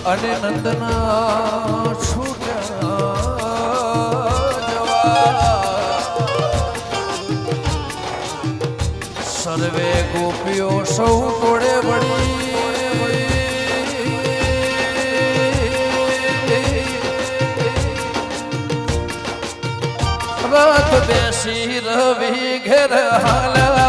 અને નંદના છૂટ્યા સર્વે ગોપીઓ સૌ તોડે વળી રથ બેસી રવિ ઘેર હાલા